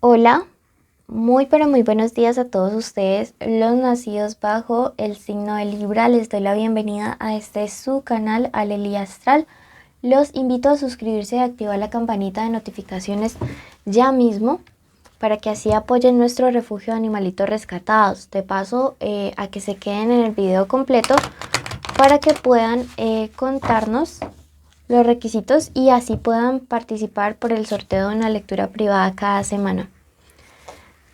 Hola, muy pero muy buenos días a todos ustedes, los nacidos bajo el signo de Libra. Les doy la bienvenida a este su canal Alelia Astral. Los invito a suscribirse y activar la campanita de notificaciones ya mismo para que así apoyen nuestro refugio de animalitos rescatados. De paso, a que se queden en el video completo para que puedan contarnos los requisitos y así puedan participar por el sorteo de una lectura privada cada semana.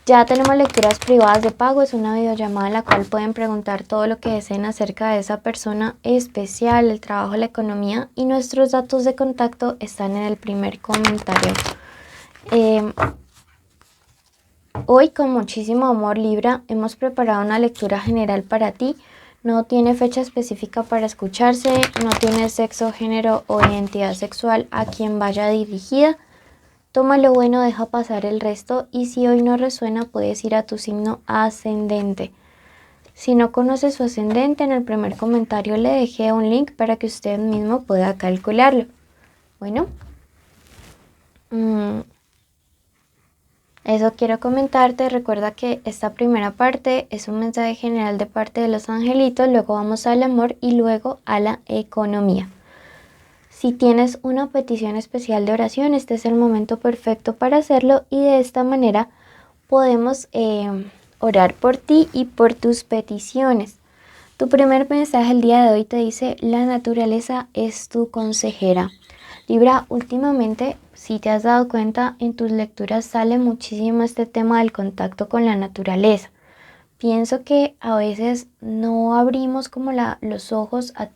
Ya tenemos lecturas privadas de pago, es una videollamada en la cual pueden preguntar todo lo que deseen acerca de esa persona especial, el trabajo, la economía, y nuestros datos de contacto están en el primer comentario. Hoy, con muchísimo amor, Libra, hemos preparado una lectura general para ti. No tiene fecha específica para escucharse, no tiene sexo, género o identidad sexual a quien vaya dirigida. Toma lo bueno, deja pasar el resto, y si hoy no resuena puedes ir a tu signo ascendente. Si no conoces su ascendente, en el primer comentario le dejé un link para que usted mismo pueda calcularlo. Bueno, eso quiero comentarte. Recuerda que esta primera parte es un mensaje general de parte de los angelitos, luego vamos al amor y luego a la economía. Si tienes una petición especial de oración, este es el momento perfecto para hacerlo, y de esta manera podemos orar por ti y por tus peticiones. Tu primer mensaje el día de hoy te dice: la naturaleza es tu consejera. Libra, últimamente, si te has dado cuenta, en tus lecturas sale muchísimo este tema del contacto con la naturaleza. Pienso que a veces no abrimos como los ojos a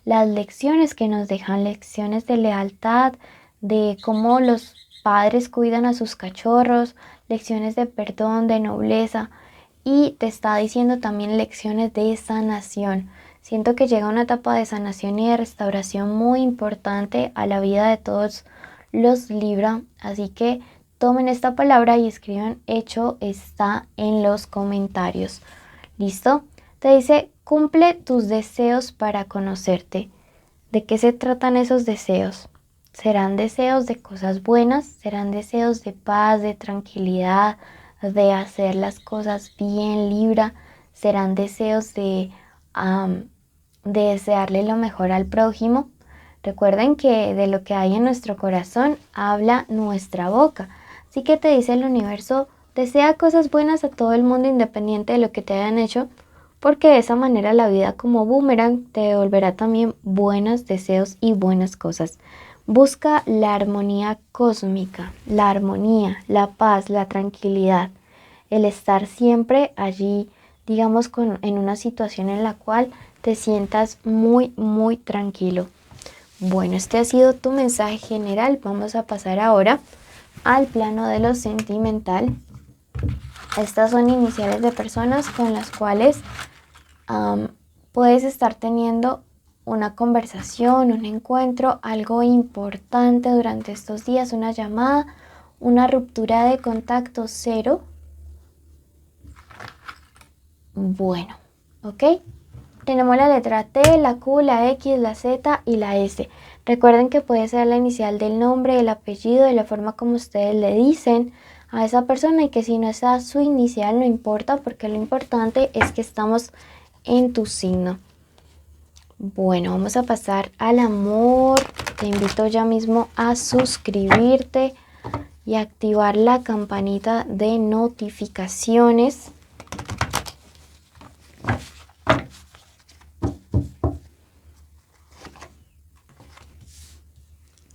las lecciones que nos dejan, lecciones de lealtad, de cómo los padres cuidan a sus cachorros, lecciones de perdón, de nobleza, y te está diciendo también lecciones de sanación. Siento que llega una etapa de sanación y de restauración muy importante a la vida de todos los Libra, así que tomen esta palabra y escriban hecho está en los comentarios. ¿Listo? Te dice: cumple tus deseos para conocerte. ¿De qué se tratan esos deseos? ¿Serán deseos de cosas buenas? ¿Serán deseos de paz, de tranquilidad, de hacer las cosas bien, Libra? ¿Serán deseos de desearle lo mejor al prójimo? Recuerden que de lo que hay en nuestro corazón habla nuestra boca. Así que te dice el universo: desea cosas buenas a todo el mundo independiente de lo que te hayan hecho, porque de esa manera la vida, como boomerang, te devolverá también buenos deseos y buenas cosas. Busca la armonía cósmica, la armonía, la paz, la tranquilidad, el estar siempre allí, digamos, en una situación en la cual te sientas muy, muy tranquilo. Bueno, este ha sido tu mensaje general. Vamos a pasar ahora al plano de lo sentimental. Estas son iniciales de personas con las cuales puedes estar teniendo una conversación, un encuentro, algo importante durante estos días, una llamada, una ruptura de contacto cero. Bueno, ¿ok? Tenemos la letra T, la Q, la X, la Z y la S. Recuerden que puede ser la inicial del nombre, el apellido, de la forma como ustedes le dicen a esa persona, y que si no está su inicial no importa, porque lo importante es que estamos en tu signo. Bueno, vamos a pasar al amor. Te invito ya mismo a suscribirte y activar la campanita de notificaciones.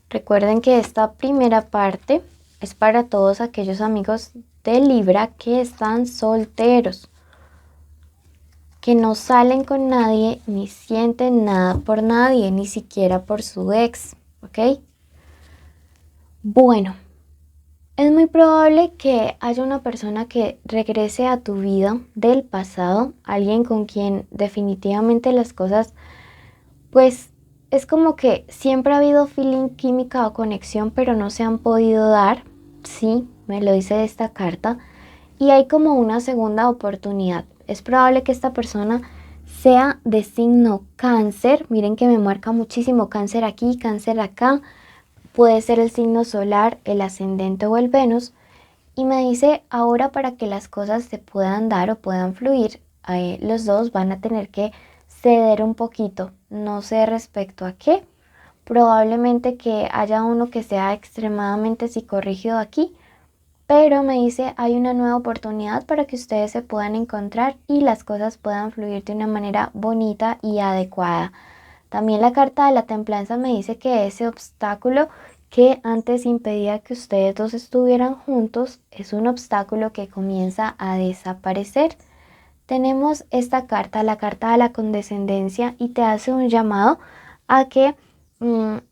Recuerden que esta primera parte es para todos aquellos amigos de Libra que están solteros, que no salen con nadie ni sienten nada por nadie, ni siquiera por su ex, ¿ok? Bueno, es muy probable que haya una persona que regrese a tu vida del pasado, alguien con quien definitivamente las cosas, pues es como que siempre ha habido feeling, química o conexión, pero no se han podido dar. Sí, me lo dice esta carta. Y hay como una segunda oportunidad. Es probable que esta persona sea de signo Cáncer. Miren que me marca muchísimo Cáncer aquí, Cáncer acá. Puede ser el signo solar, el ascendente o el Venus. Y me dice, ahora para que las cosas se puedan dar o puedan fluir, los dos van a tener que ceder un poquito. No sé respecto a qué. Probablemente que haya uno que sea extremadamente psicorrígido aquí, pero me dice, hay una nueva oportunidad para que ustedes se puedan encontrar y las cosas puedan fluir de una manera bonita y adecuada. También la carta de la templanza me dice que ese obstáculo que antes impedía que ustedes dos estuvieran juntos es un obstáculo que comienza a desaparecer. Tenemos esta carta, la carta de la condescendencia, y te hace un llamado a que,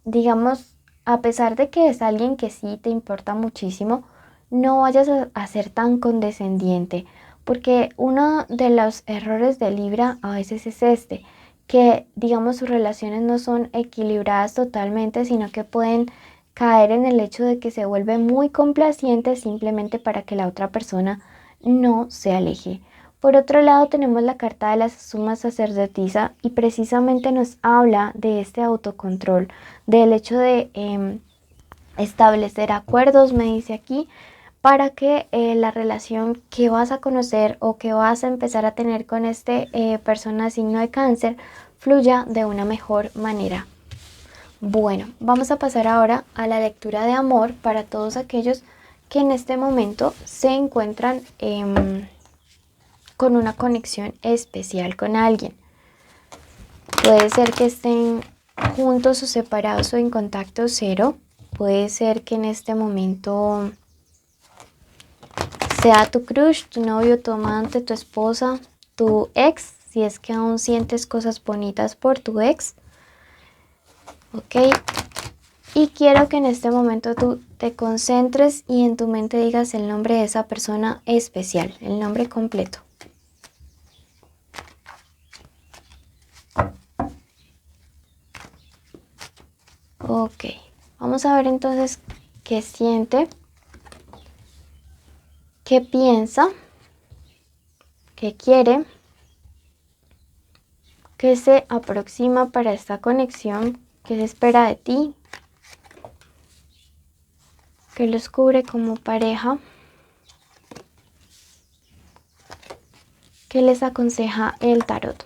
digamos, a pesar de que es alguien que sí te importa muchísimo, no vayas a ser tan condescendiente, porque uno de los errores de Libra a veces es este, que digamos sus relaciones no son equilibradas totalmente, sino que pueden caer en el hecho de que se vuelve muy complaciente simplemente para que la otra persona no se aleje. Por otro lado tenemos la carta de la suma sacerdotisa y precisamente nos habla de este autocontrol, del hecho de establecer acuerdos, me dice aquí, para que la relación que vas a conocer o que vas a empezar a tener con persona signo de cáncer fluya de una mejor manera. Bueno, vamos a pasar ahora a la lectura de amor para todos aquellos que en este momento se encuentran con una conexión especial con alguien. Puede ser que estén juntos o separados o en contacto cero. Puede ser que en este momento sea tu crush, tu novio, tu amante, tu esposa, tu ex, si es que aún sientes cosas bonitas por tu ex. Ok. Y quiero que en este momento tú te concentres y en tu mente digas el nombre de esa persona especial, el nombre completo. Ok, vamos a ver entonces qué siente, qué piensa, qué quiere, qué se aproxima para esta conexión, qué se espera de ti, qué los cubre como pareja, qué les aconseja el tarot.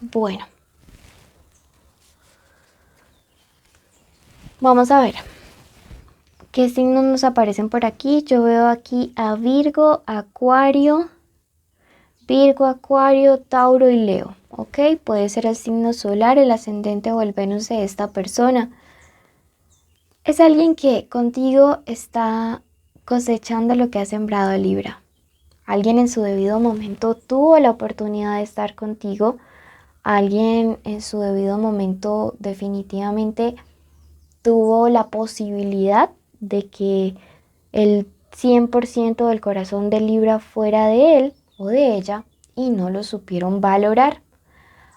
Bueno, vamos a ver qué signos nos aparecen por aquí. Yo veo aquí a Virgo, Acuario, Tauro y Leo. Ok, puede ser el signo solar, el ascendente o el Venus de esta persona. Es alguien que contigo está cosechando lo que ha sembrado Libra. Alguien en su debido momento tuvo la oportunidad de estar contigo. Alguien en su debido momento definitivamente tuvo la posibilidad de que el 100% del corazón de Libra fuera de él o de ella y no lo supieron valorar.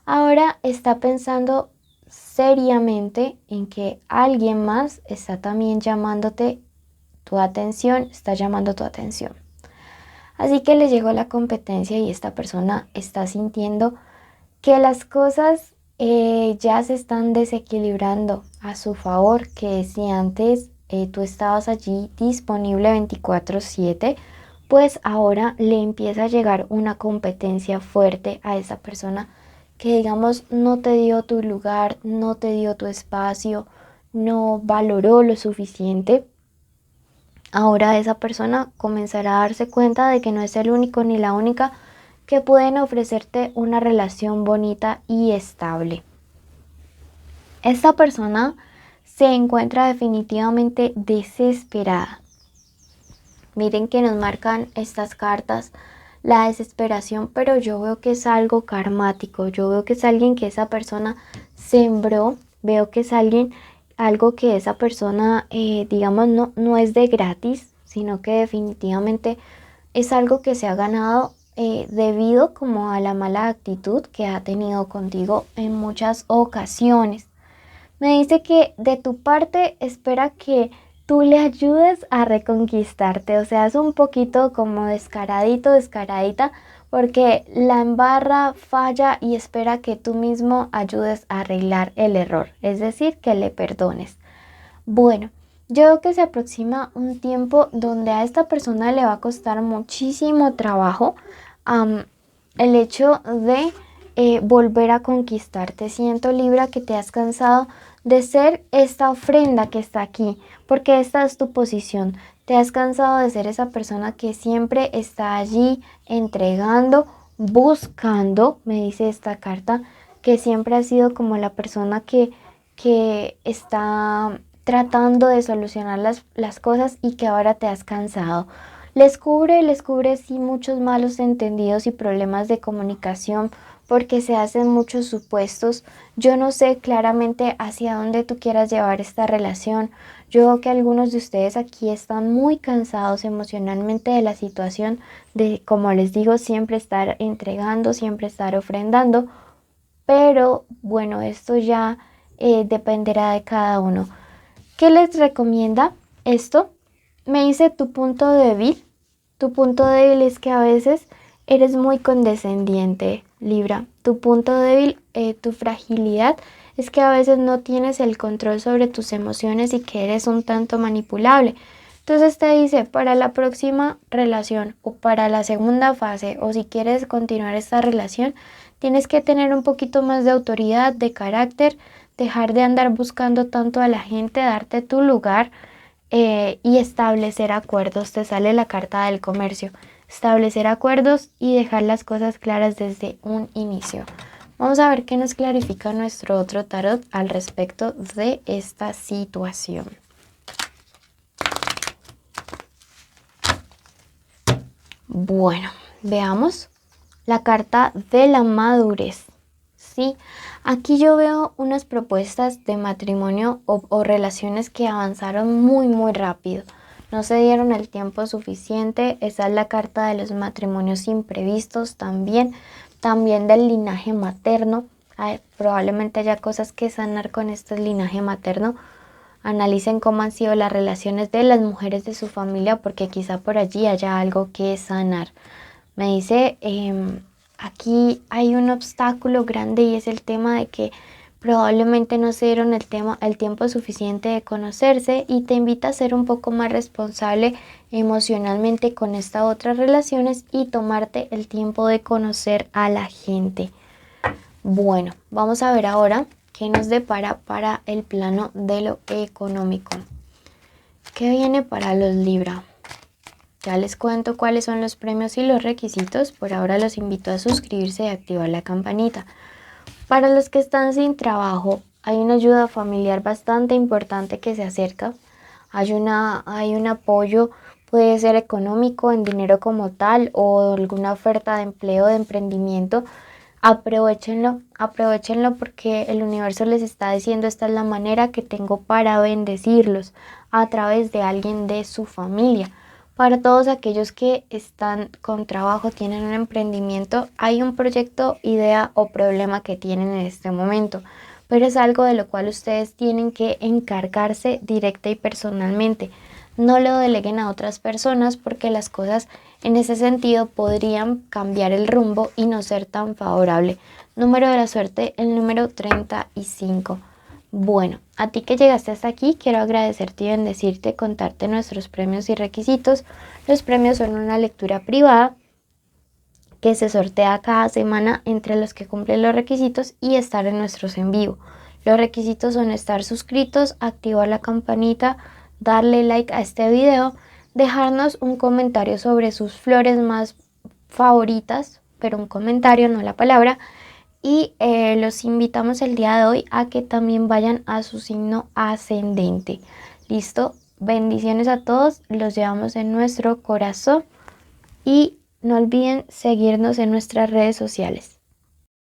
Ahora está pensando seriamente en que alguien más está también llamándote tu atención, está llamando tu atención. Así que le llegó la competencia y esta persona está sintiendo que las cosas ya se están desequilibrando a su favor, que si antes tú estabas allí disponible 24/7, pues ahora le empieza a llegar una competencia fuerte a esa persona que digamos no te dio tu lugar, no te dio tu espacio, no valoró lo suficiente. Ahora esa persona comenzará a darse cuenta de que no es el único ni la única que pueden ofrecerte una relación bonita y estable. Esta persona se encuentra definitivamente desesperada. Miren que nos marcan estas cartas la desesperación, pero yo veo que es algo karmático. Yo veo que es alguien que esa persona sembró, veo que es algo que esa persona, digamos, no es de gratis, sino que definitivamente es algo que se ha ganado debido como a la mala actitud que ha tenido contigo en muchas ocasiones. Me dice que de tu parte espera que tú le ayudes a reconquistarte, o sea, es un poquito como descaradito, descaradita, porque la embarra, falla y espera que tú mismo ayudes a arreglar el error, es decir, que le perdones. Bueno, Yo veo que se aproxima un tiempo donde a esta persona le va a costar muchísimo trabajo el hecho de volver a conquistarte. Siento, Libra, que te has cansado de ser esta ofrenda que está aquí, porque esta es tu posición. Te has cansado de ser esa persona que siempre está allí entregando, buscando, me dice esta carta, que siempre ha sido como la persona que está tratando de solucionar las cosas y que ahora te has cansado. Les cubre sí muchos malos entendidos y problemas de comunicación porque se hacen muchos supuestos. Yo no sé claramente hacia dónde tú quieras llevar esta relación. Yo veo que algunos de ustedes aquí están muy cansados emocionalmente de la situación de, como les digo, siempre estar entregando, siempre estar ofrendando. Pero bueno, esto ya dependerá de cada uno. ¿Qué les recomienda esto? Me dice tu punto débil. Tu punto débil es que a veces eres muy condescendiente, Libra. Tu punto débil, tu fragilidad, es que a veces no tienes el control sobre tus emociones y que eres un tanto manipulable. Entonces te dice, para la próxima relación o para la segunda fase o si quieres continuar esta relación, tienes que tener un poquito más de autoridad, de carácter, dejar de andar buscando tanto a la gente, darte tu lugar y establecer acuerdos. Te sale la carta del comercio. Establecer acuerdos y dejar las cosas claras desde un inicio. Vamos a ver qué nos clarifica nuestro otro tarot al respecto de esta situación. Bueno, veamos la carta de la madurez. Sí, aquí yo veo unas propuestas de matrimonio o relaciones que avanzaron muy rápido. No se dieron el tiempo suficiente. Esa es la carta de los matrimonios imprevistos también. También del linaje materno. Probablemente haya cosas que sanar con este linaje materno. Analicen cómo han sido las relaciones de las mujeres de su familia porque quizá por allí haya algo que sanar. Me dice, aquí hay un obstáculo grande y es el tema de que probablemente no se dieron el tiempo suficiente de conocerse y te invita a ser un poco más responsable emocionalmente con estas otras relaciones y tomarte el tiempo de conocer a la gente. Bueno, vamos a ver ahora qué nos depara para el plano de lo económico. ¿Qué viene para los Libra? Ya les cuento cuáles son los premios y los requisitos. Por ahora los invito a suscribirse y activar la campanita. Para los que están sin trabajo, hay una ayuda familiar bastante importante que se acerca. Hay un apoyo, puede ser económico, en dinero como tal, o alguna oferta de empleo, de emprendimiento. Aprovechenlo porque el universo les está diciendo esta es la manera que tengo para bendecirlos a través de alguien de su familia. Para todos aquellos que están con trabajo, tienen un emprendimiento, hay un proyecto, idea o problema que tienen en este momento, pero es algo de lo cual ustedes tienen que encargarse directa y personalmente. No lo deleguen a otras personas porque las cosas en ese sentido podrían cambiar el rumbo y no ser tan favorable. Número de la suerte, el número 35. Bueno, a ti que llegaste hasta aquí, quiero agradecerte y bendecirte, contarte nuestros premios y requisitos. Los premios son una lectura privada que se sortea cada semana entre los que cumplen los requisitos y estar en nuestros en vivo. Los requisitos son estar suscritos, activar la campanita, darle like a este video, dejarnos un comentario sobre sus flores más favoritas, pero un comentario, no la palabra. Y los invitamos el día de hoy a que también vayan a su signo ascendente. ¿Listo? Bendiciones a todos, los llevamos en nuestro corazón y no olviden seguirnos en nuestras redes sociales.